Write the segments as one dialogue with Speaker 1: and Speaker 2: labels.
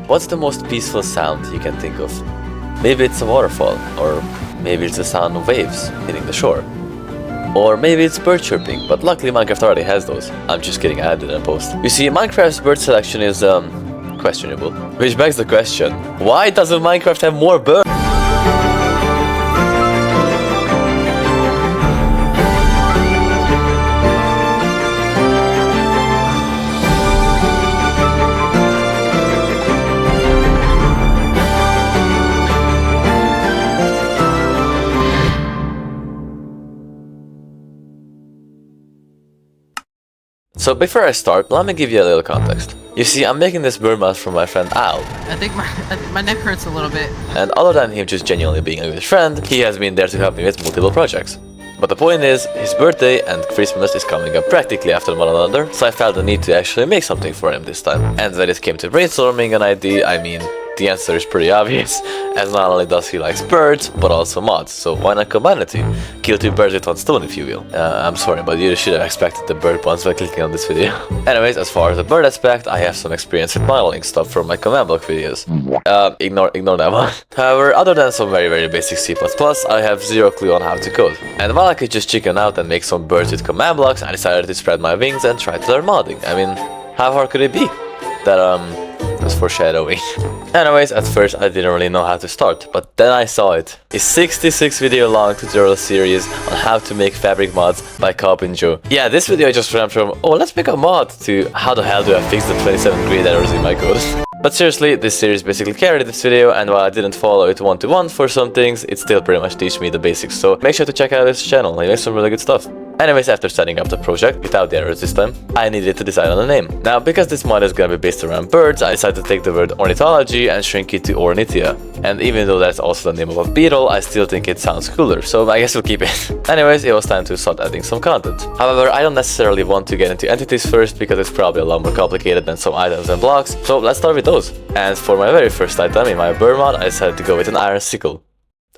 Speaker 1: What's the most peaceful sound you can think of? Maybe it's a waterfall, or maybe it's the sound of waves hitting the shore. Or maybe it's bird chirping, but luckily Minecraft already has those. I'm just kidding, I added in a post. You see, Minecraft's bird selection is, questionable. Which begs the question, why doesn't Minecraft have more birds? So before I start, let me give you a little context. You see, I'm making this bird mask for my friend Al.
Speaker 2: I think my neck hurts a little bit.
Speaker 1: And other than him just genuinely being a good friend, he has been there to help me with multiple projects. But the point is, his birthday and Christmas is coming up practically after one another, so I felt the need to actually make something for him this time. And when it came to brainstorming an idea, I mean, the answer is pretty obvious, as not only does he likes birds, but also mods, so why not combine the two? Kill two birds with one stone, if you will. I'm sorry, but you should have expected the bird puns by clicking on this video. Anyways, as far as the bird aspect, I have some experience with modeling stuff from my command block videos. Ignore that one. However, other than some very basic C++, I have zero clue on how to code. And while I could just chicken out and make some birds with command blocks, I decided to spread my wings and try to learn modding. I mean, how hard could it be? That's foreshadowing. Anyways, at first I didn't really know how to start, but then I saw it. A 66 video long tutorial series on how to make fabric mods by Cobb and Joe. Yeah, this video just ran from, oh let's make a mod, to how the hell do I fix the 27 grade errors in my code. But seriously, this series basically carried this video, and while I didn't follow it one-to-one for some things, it still pretty much teach me the basics, so make sure to check out this channel, he makes some really good stuff. Anyways, after setting up the project, without the errors this time, I needed to decide on a name. Now, because this mod is gonna be based around birds, I decided to take the word ornithology and shrink it to ornithia. And even though that's also the name of a beetle, I still think it sounds cooler, so I guess we'll keep it. Anyways, it was time to start adding some content. However, I don't necessarily want to get into entities first, because it's probably a lot more complicated than some items and blocks, so let's start with those. And for my very first item in my bird mod, I decided to go with an iron sickle.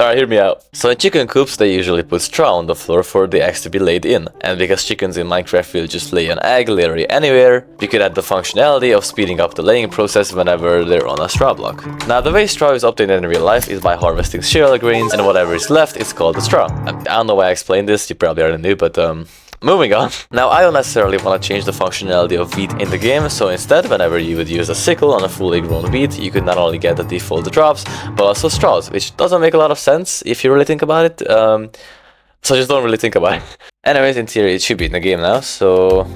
Speaker 1: Alright, hear me out. So in chicken coops, they usually put straw on the floor for the eggs to be laid in. And because chickens in Minecraft will just lay an egg literally anywhere, you could add the functionality of speeding up the laying process whenever they're on a straw block. Now, the way straw is obtained in real life is by harvesting cereal grains, and whatever is left is called the straw. I don't know why I explained this, you probably already knew, but moving on. Now, I don't necessarily want to change the functionality of wheat in the game, so instead, whenever you would use a sickle on a fully grown wheat, you could not only get the default drops, but also straws, which doesn't make a lot of sense if you really think about it, so just don't really think about it. Anyways, in theory, it should be in the game now, so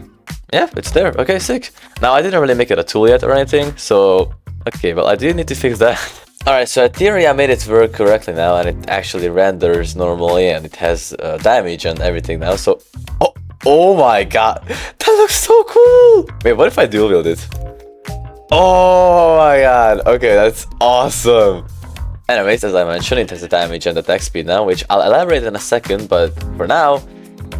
Speaker 1: yeah, it's there. Okay, sick. Now, I didn't really make it a tool yet or anything, so okay, well, I do need to fix that. Alright, so in theory I made it work correctly now, and it actually renders normally, and it has damage and everything now, so... Oh my god, that looks so cool! Wait, what if I dual wield it? Oh my god, okay, that's awesome! Anyways, as I mentioned, it has the damage and attack speed now, which I'll elaborate in a second, but for now,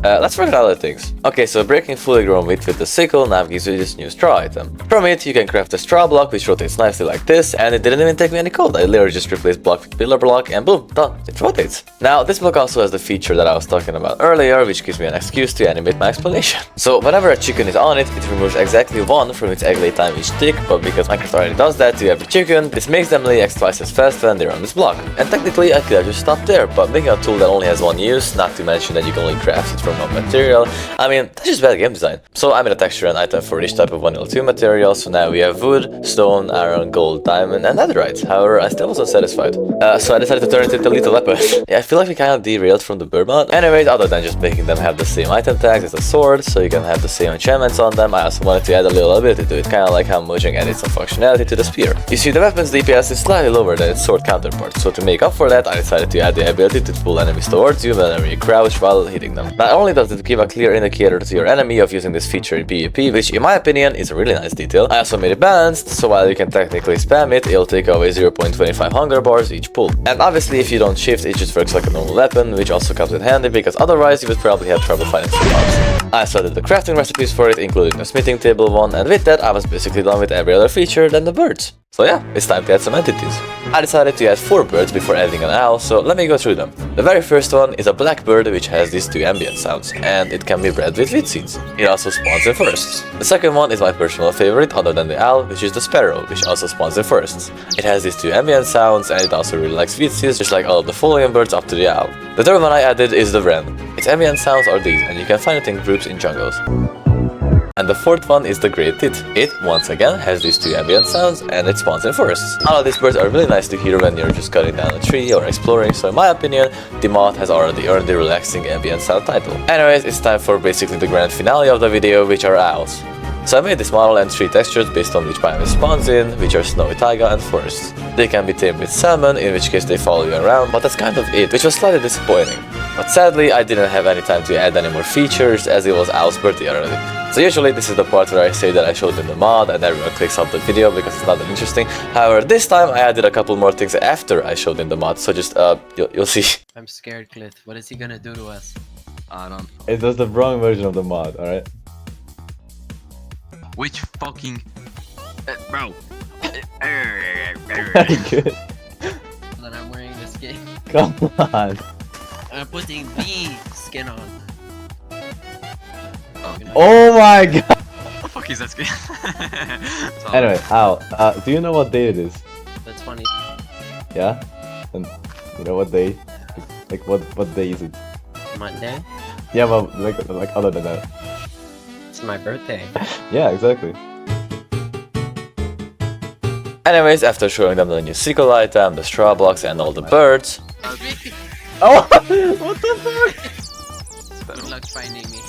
Speaker 1: let's work on other things. Okay, so breaking fully grown wheat with the sickle now gives you this new straw item. From it, you can craft a straw block which rotates nicely like this, and it didn't even take me any code. I literally just replaced block with pillar block, and boom, done, it rotates. Now, this block also has the feature that I was talking about earlier, which gives me an excuse to animate my explanation. So, whenever a chicken is on it, it removes exactly one from its egg lay time each tick, but because Minecraft already does that to every chicken, this makes them lay eggs twice as fast when they're on this block. And technically, I could have just stopped there, but making a tool that only has one use, not to mention that you can only craft it from one material, I mean, that's just bad game design. So I made a texture and item for each type of 1L2 material, so now we have wood, stone, iron, gold, diamond, and netherite. However, I still wasn't satisfied. So I decided to turn it into a lethal weapon. Yeah, I feel like we kind of derailed from the bird mod. Anyways, other than just making them have the same item tags as a sword, so you can have the same enchantments on them, I also wanted to add a little ability to it, kind of like how Mojang added some functionality to the spear. You see, the weapon's DPS is slightly lower than its sword counterpart, so to make up for that, I decided to add the ability to pull enemies towards you whenever you crouch while hitting them. Not only does it give a clear indicator to your enemy of using this feature in PvP, which in my opinion is a really nice detail, I also made it balanced, so while you can technically spam it, it'll take away 0.25 hunger bars each pull. And obviously if you don't shift, it just works like a normal weapon, which also comes in handy because otherwise you would probably have trouble finding some mobs. I started the crafting recipes for it, including the smithing table one, and with that I was basically done with every other feature than the birds. So yeah, it's time to add some entities. I decided to add 4 birds before adding an owl, so let me go through them. The very first one is a blackbird which has these 2 ambient sounds, and it can be bred with wheat seeds. It also spawns in forests. The second one is my personal favorite other than the owl, which is the sparrow, which also spawns in forests. It has these 2 ambient sounds, and it also really likes wheat seeds, just like all of the Follyon birds up to the owl. The third one I added is the wren. Its ambient sounds are these, and you can find it in groups in jungles. And the fourth one is the great tit. It, once again, has these 2 ambient sounds and it spawns in forests. All of these birds are really nice to hear when you're just cutting down a tree or exploring, so in my opinion, the mod has already earned the relaxing ambient sound title. Anyways, it's time for basically the grand finale of the video, which are owls. So I made this model and 3 textures based on which biome it spawns in, which are snowy taiga and forests. They can be tamed with salmon, in which case they follow you around, but that's kind of it, which was slightly disappointing. But sadly, I didn't have any time to add any more features, as it was Owl's birthday already. So usually this is the part where I say that I showed in the mod and everyone clicks off the video because it's not that interesting. However, this time I added a couple more things after I showed in the mod, so just you'll see.
Speaker 2: I'm scared, Cliff. What is he gonna do to us? I don't.
Speaker 1: It was the wrong version of the mod, alright?
Speaker 2: Which fucking... bro.
Speaker 1: Good.
Speaker 2: Then I'm wearing the skin.
Speaker 1: Come on.
Speaker 2: I'm putting the skin on.
Speaker 1: Oh my god!
Speaker 2: What the fuck is that skin?
Speaker 1: Anyway, Al, do you know what day it is?
Speaker 2: That's funny.
Speaker 1: Yeah? And you know what day? Like what day is it?
Speaker 2: Monday?
Speaker 1: Yeah, but like other than that.
Speaker 2: It's my birthday.
Speaker 1: Yeah, exactly. Anyways, after showing them the new sequel item, the straw blocks and all the birds... Oh! What the fuck?
Speaker 2: Good luck finding me.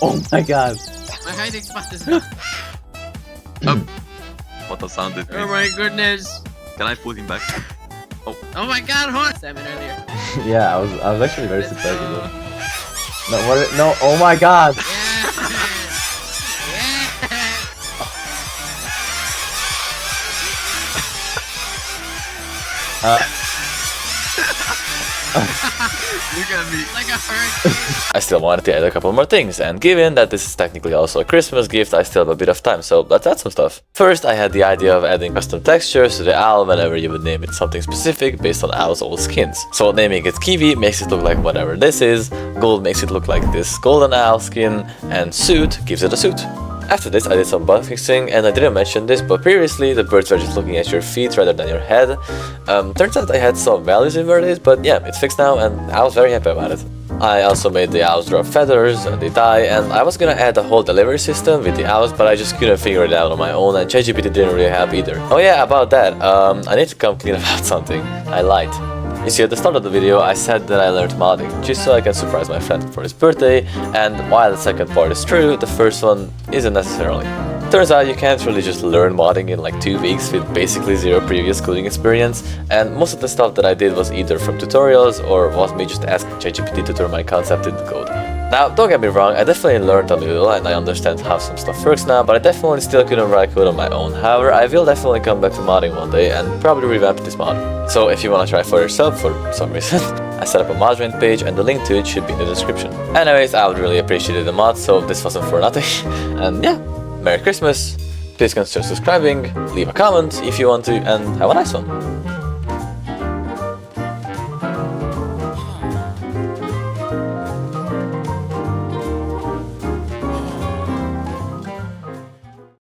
Speaker 1: Oh my god.
Speaker 2: My hiding spot is gone.
Speaker 3: What a sound it
Speaker 2: Oh
Speaker 3: made.
Speaker 2: my goodness.
Speaker 3: Can I put him back?
Speaker 2: Oh my god, horse! Salmon earlier.
Speaker 1: Yeah, I was actually very surprised with that. No, what? No, oh my god!
Speaker 3: Look at me.
Speaker 2: Like a hurricane.
Speaker 1: I still wanted to add a couple more things, and given that this is technically also a Christmas gift, I still have a bit of time, so let's add some stuff. First, I had the idea of adding custom textures to the owl whenever you would name it something specific based on owl's old skins. So naming it Kiwi makes it look like whatever this is, gold makes it look like this golden owl skin, and suit gives it a suit. After this, I did some bug fixing, and I didn't mention this, but previously the birds were just looking at your feet rather than your head. Turns out I had some values inverted, but yeah, it's fixed now, and I was very happy about it. I also made the owls drop feathers, and they die, and I was gonna add a whole delivery system with the owls, but I just couldn't figure it out on my own, and ChatGPT didn't really help either. Oh yeah, about that, I need to come clean about something. I lied. You see, at the start of the video, I said that I learned modding, just so I can surprise my friend for his birthday, and while the second part is true, the first one isn't necessarily. Turns out you can't really just learn modding in like 2 weeks with basically zero previous coding experience, and most of the stuff that I did was either from tutorials or was me just asking ChatGPT to turn my concept into code. Now, don't get me wrong, I definitely learned a little and I understand how some stuff works now, but I definitely still couldn't write code on my own. However, I will definitely come back to modding one day and probably revamp this mod. So if you wanna try for yourself for some reason, I set up a Modrent page and the link to it should be in the description. Anyways, I would really appreciate the mod, so this wasn't for nothing. And yeah, Merry Christmas, please consider subscribing, leave a comment if you want to, and have a nice one.